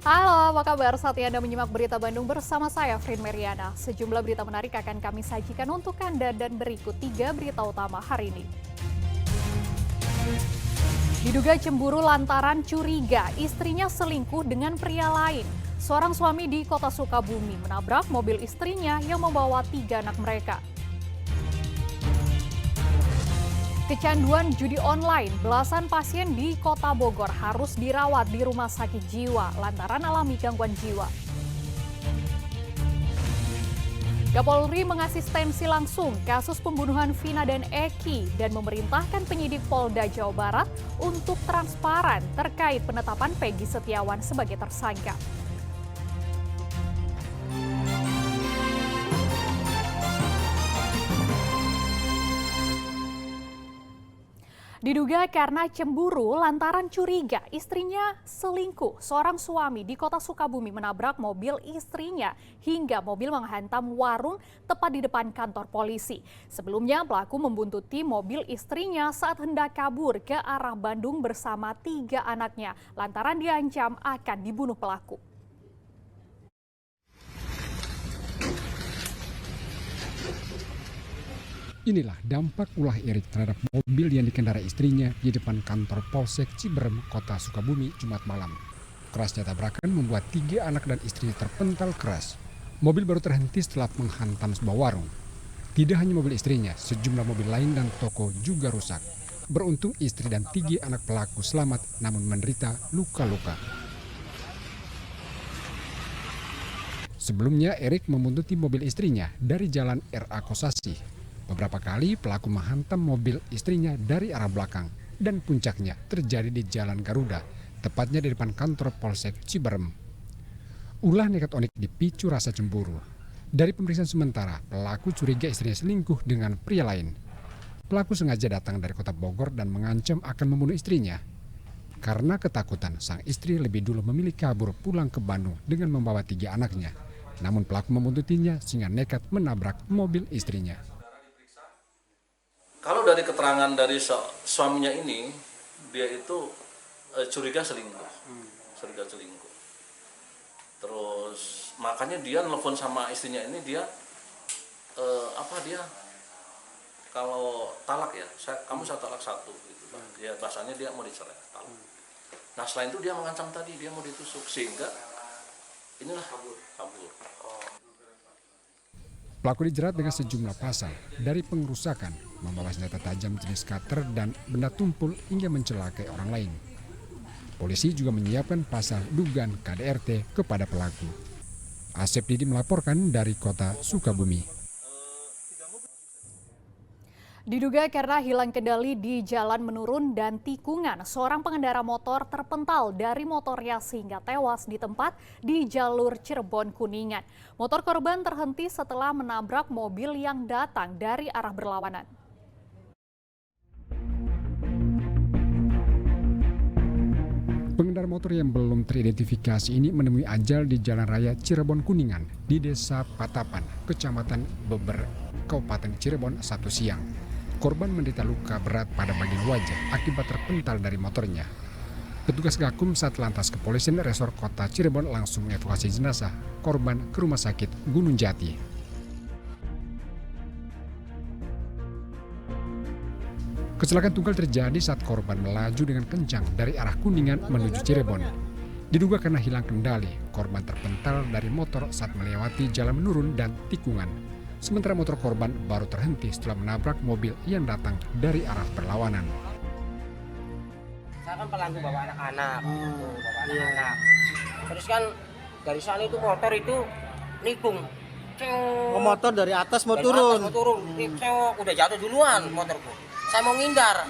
Halo, apa kabar? Saatnya Anda menyimak Berita Bandung bersama saya, Frin Meriana. Sejumlah berita menarik akan kami sajikan untuk Anda dan berikut 3 berita utama hari ini. Diduga cemburu lantaran curiga istrinya selingkuh dengan pria lain. Seorang suami di kota Sukabumi menabrak mobil istrinya yang membawa 3 anak mereka. Kecanduan judi online, belasan pasien di Kota Bogor harus dirawat di rumah sakit jiwa lantaran alami gangguan jiwa. Kapolri mengasistensi langsung kasus pembunuhan Vina dan Eki dan memerintahkan penyidik Polda Jawa Barat untuk transparan terkait penetapan Peggy Setiawan sebagai tersangka. Diduga karena cemburu lantaran curiga istrinya selingkuh, seorang suami di kota Sukabumi menabrak mobil istrinya hingga mobil menghantam warung tepat di depan kantor polisi. Sebelumnya pelaku membuntuti mobil istrinya saat hendak kabur ke arah Bandung bersama 3 anaknya lantaran diancam akan dibunuh pelaku. Inilah dampak ulah Erik terhadap mobil yang dikendarai istrinya di depan kantor Polsek Ciberem, Kota Sukabumi, Jumat malam. Kerasnya tabrakan membuat 3 anak dan istrinya terpental keras. Mobil baru terhenti setelah menghantam sebuah warung. Tidak hanya mobil istrinya, sejumlah mobil lain dan toko juga rusak. Beruntung istri dan 3 anak pelaku selamat namun menderita luka-luka. Sebelumnya Erik membuntuti mobil istrinya dari jalan RA Kosasih. Beberapa kali pelaku menghantam mobil istrinya dari arah belakang dan puncaknya terjadi di Jalan Garuda, tepatnya di depan kantor Polsek Ciberem. Ulah nekat Onik dipicu rasa cemburu. Dari pemeriksaan sementara, pelaku curiga istrinya selingkuh dengan pria lain. Pelaku sengaja datang dari kota Bogor dan mengancam akan membunuh istrinya. Karena ketakutan, sang istri lebih dulu memilih kabur pulang ke Bandung dengan membawa 3 anaknya. Namun pelaku membuntutinya sehingga nekat menabrak mobil istrinya. Kalau dari keterangan dari suaminya ini, dia itu curiga selingkuh. Terus makanya dia nelfon sama istrinya ini, dia dia kalau talak ya, kamu saya talak 1 gitu Pak. Ya bahasanya dia mau dicerai, talak. Nah selain itu dia mengancam tadi dia mau ditusuk sehingga inilah kabur. Pelaku dijerat dengan sejumlah pasal, dari pengerusakan, membawa senjata tajam jenis cutter dan benda tumpul hingga mencelakai orang lain. Polisi juga menyiapkan pasal dugaan KDRT kepada pelaku. Asep Didi melaporkan dari kota Sukabumi. Diduga karena hilang kendali di jalan menurun dan tikungan, seorang pengendara motor terpental dari motornya sehingga tewas di tempat di jalur Cirebon Kuningan. Motor korban terhenti setelah menabrak mobil yang datang dari arah berlawanan. Pengendara motor yang belum teridentifikasi ini menemui ajal di Jalan Raya Cirebon Kuningan di Desa Patapan, Kecamatan Beber, Kabupaten Cirebon, Sabtu siang. Korban menderita luka berat pada bagian wajah akibat terpental dari motornya. Petugas Gakum Satlantas Kepolisian Resor Kota Cirebon langsung mengevakuasi jenazah korban ke Rumah Sakit Gunung Jati. Kecelakaan tunggal terjadi saat korban melaju dengan kencang dari arah Kuningan menuju Cirebon. Diduga karena hilang kendali, korban terpental dari motor saat melewati jalan menurun dan tikungan. Sementara motor korban baru terhenti setelah menabrak mobil yang datang dari arah berlawanan. Saya kan pelantu bawa anak-anak, Terus kan dari sana itu motor itu nikung. Motor dari atas mau Dari turun. atas mau turun, udah jatuh duluan motorku. Saya mau ngindar,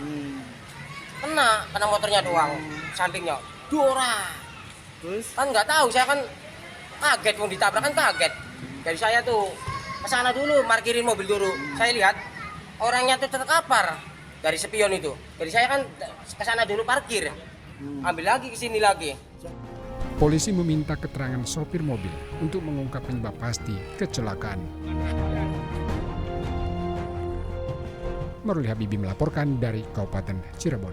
kena motornya doang, sampingnya, dora. Terus Kan nggak tahu, saya kan kaget, mau ditabrak kan kaget. Dari saya tuh ke sana dulu, parkirin mobil dulu. Saya lihat orangnya tuh terkapar dari spion itu. Jadi saya kan ke sana dulu parkir. Ambil lagi ke sini lagi. Polisi meminta keterangan sopir mobil untuk mengungkap penyebab pasti kecelakaan. Maruli Habibi melaporkan dari Kabupaten Cirebon.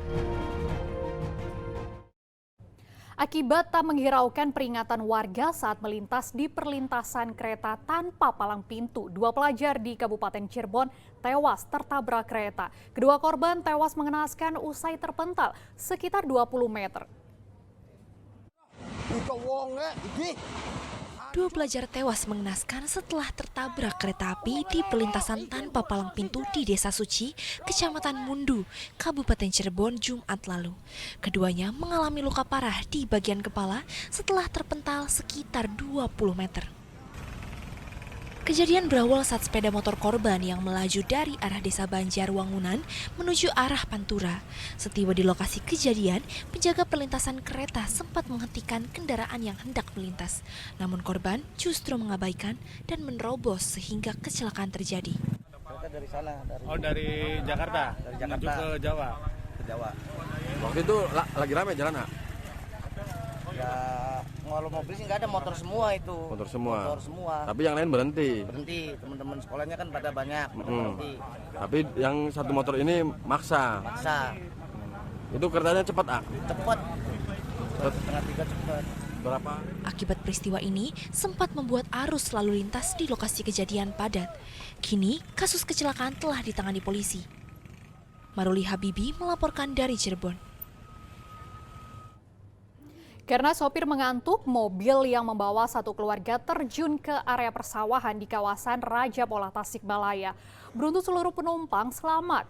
Akibat tak menghiraukan peringatan warga saat melintas di perlintasan kereta tanpa palang pintu, 2 pelajar di Kabupaten Cirebon tewas tertabrak kereta. Kedua korban tewas mengenaskan usai terpental sekitar 20 meter. 2 pelajar tewas mengenaskan setelah tertabrak kereta api di perlintasan tanpa palang pintu di Desa Suci, Kecamatan Mundu, Kabupaten Cirebon, Jumat lalu. Keduanya mengalami luka parah di bagian kepala setelah terpental sekitar 20 meter. Kejadian berawal saat sepeda motor korban yang melaju dari arah Desa Banjar Wangunan menuju arah Pantura. Setiba di lokasi kejadian, penjaga perlintasan kereta sempat menghentikan kendaraan yang hendak melintas. Namun korban justru mengabaikan dan menerobos sehingga kecelakaan terjadi. Dari sana, dari Jakarta, menuju ke Jawa. Waktu itu lagi rame jalan nggak? Ya, kalau mobil sih nggak ada, motor semua itu. Motor semua. Tapi yang lain Berhenti, teman-teman sekolahnya kan pada banyak, berhenti. Tapi yang satu motor ini maksa. Itu keretanya cepat, ah? Cepat. 2:30 cepat. Berapa? Akibat peristiwa ini sempat membuat arus lalu lintas di lokasi kejadian padat. Kini kasus kecelakaan telah ditangani polisi. Maruli Habibi melaporkan dari Cirebon. Karena sopir mengantuk, mobil yang membawa satu keluarga terjun ke area persawahan di kawasan Raja Pola Tasikmalaya. Beruntung seluruh penumpang selamat.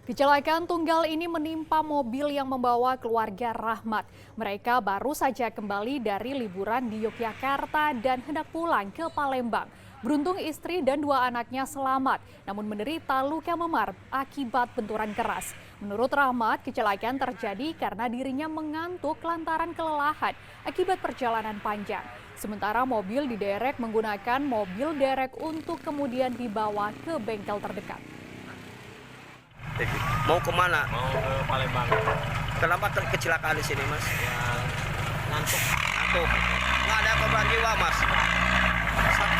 Kecelakaan tunggal ini menimpa mobil yang membawa keluarga Rahmat. Mereka baru saja kembali dari liburan di Yogyakarta dan hendak pulang ke Palembang. Beruntung istri dan 2 anaknya selamat, namun menderita luka memar akibat benturan keras. Menurut Rahmat, kecelakaan terjadi karena dirinya mengantuk lantaran kelelahan akibat perjalanan panjang. Sementara mobil diderek menggunakan mobil derek untuk kemudian dibawa ke bengkel terdekat. Mau kemana? Mau ke Palembang. Kenapa kecelakaan di sini, Mas? Ya, ngantuk. Nggak ada korban jiwa, Mas.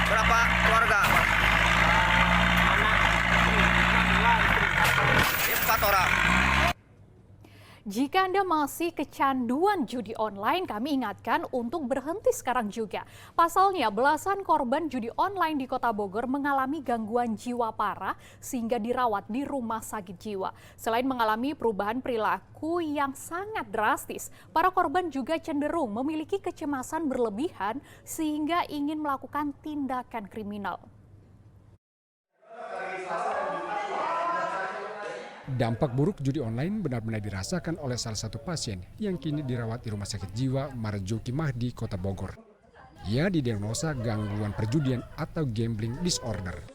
Berapa keluarga? Anak 4 orang. Jika Anda masih kecanduan judi online, kami ingatkan untuk berhenti sekarang juga. Pasalnya, belasan korban judi online di Kota Bogor mengalami gangguan jiwa parah sehingga dirawat di rumah sakit jiwa. Selain mengalami perubahan perilaku yang sangat drastis, para korban juga cenderung memiliki kecemasan berlebihan sehingga ingin melakukan tindakan kriminal. Dampak buruk judi online benar-benar dirasakan oleh salah satu pasien yang kini dirawat di Rumah Sakit Jiwa Marzuki Mahdi, Kota Bogor. Ia didiagnosa gangguan perjudian atau gambling disorder.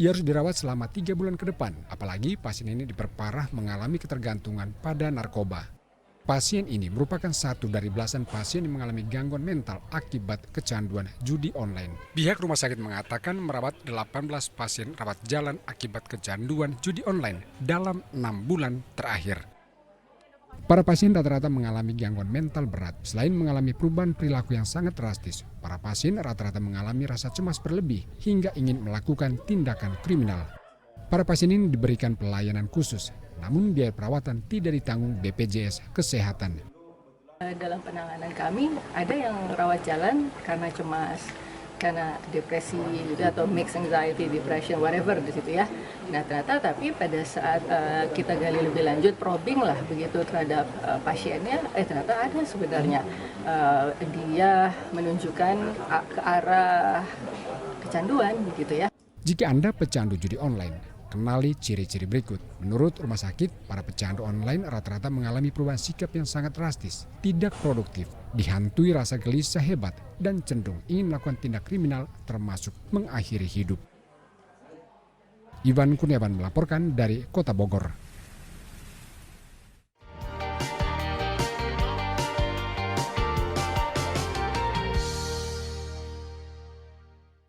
Ia harus dirawat selama 3 bulan ke depan, apalagi pasien ini diperparah mengalami ketergantungan pada narkoba. Pasien ini merupakan satu dari belasan pasien yang mengalami gangguan mental akibat kecanduan judi online. Pihak rumah sakit mengatakan merawat 18 pasien rawat jalan akibat kecanduan judi online dalam 6 bulan terakhir. Para pasien rata-rata mengalami gangguan mental berat. Selain mengalami perubahan perilaku yang sangat drastis, para pasien rata-rata mengalami rasa cemas berlebih hingga ingin melakukan tindakan kriminal. Para pasien ini diberikan pelayanan khusus, namun biaya perawatan tidak ditanggung BPJS Kesehatan. Dalam penanganan kami ada yang rawat jalan karena cemas, karena depresi gitu, atau mixed anxiety, depression, whatever di situ ya. Nah ternyata tapi pada saat kita gali lebih lanjut, probing lah begitu terhadap pasiennya, ternyata ada sebenarnya dia menunjukkan ke arah kecanduan gitu ya. Jika Anda pecandu judi online, kenali ciri-ciri berikut. Menurut rumah sakit, para pecandu online rata-rata mengalami perubahan sikap yang sangat drastis, tidak produktif, dihantui rasa gelisah hebat, dan cenderung ingin melakukan tindak kriminal termasuk mengakhiri hidup. Iwan Kurniawan melaporkan dari Kota Bogor.